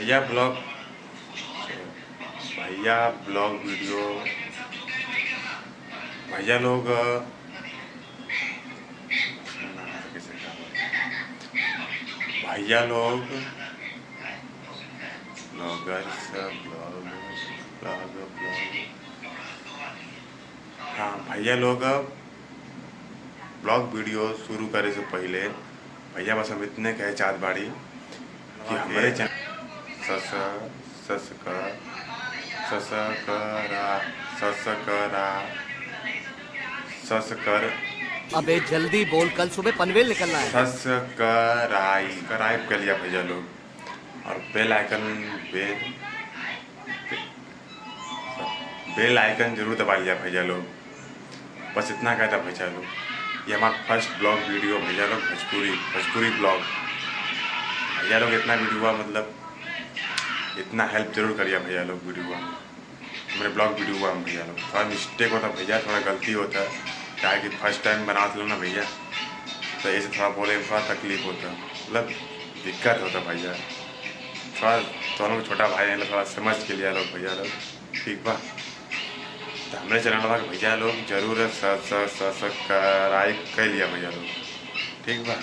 भैया ब्लॉग भैया blog video भैया लोग भैया लोग ब्लॉगर्स ब्लॉग ब्लॉग ब्लॉग हाँ भैया लोग ब्लॉग वीडियो शुरू करे से पहले भैया बस हम इतने कहे चाहत बाड़ी कि हमारे चैनल सब्सक्राइब अबे जल्दी बोल, कल सुबह पनवेल निकलना है। सब्सक्राइब कर लिया भैया लोग और बेल आइकन जरूर दबा लिया भैया लोग। बस इतना कहता भैया लोग। ये हमारा फर्स्ट ब्लॉग वीडियो भैया लोग भोजपुरी ब्लॉग भैया लोग इतना वीडियो हुआ मतलब इतना हेल्प जरूर करिए भैया लोग। वीडियो हुआ मेरे ब्लॉग वीडियो हुआ भैया लोग थोड़ा मिस्टेक होता भैया, थोड़ा गलती होता है क्या कि फर्स्ट टाइम बना लो ना भैया, तो ऐसे थोड़ा बोले थोड़ा तकलीफ होता मतलब दिक्कत होता भैया। थोड़ा दोनों छोटा भाई है थोड़ा समझ के लिया लोग भैया लोग, ठीक बा। तो हमारे चैनल पर भैया लोग जरूर सब्सक्राइब कर लिया भैया लोग, ठीक बा।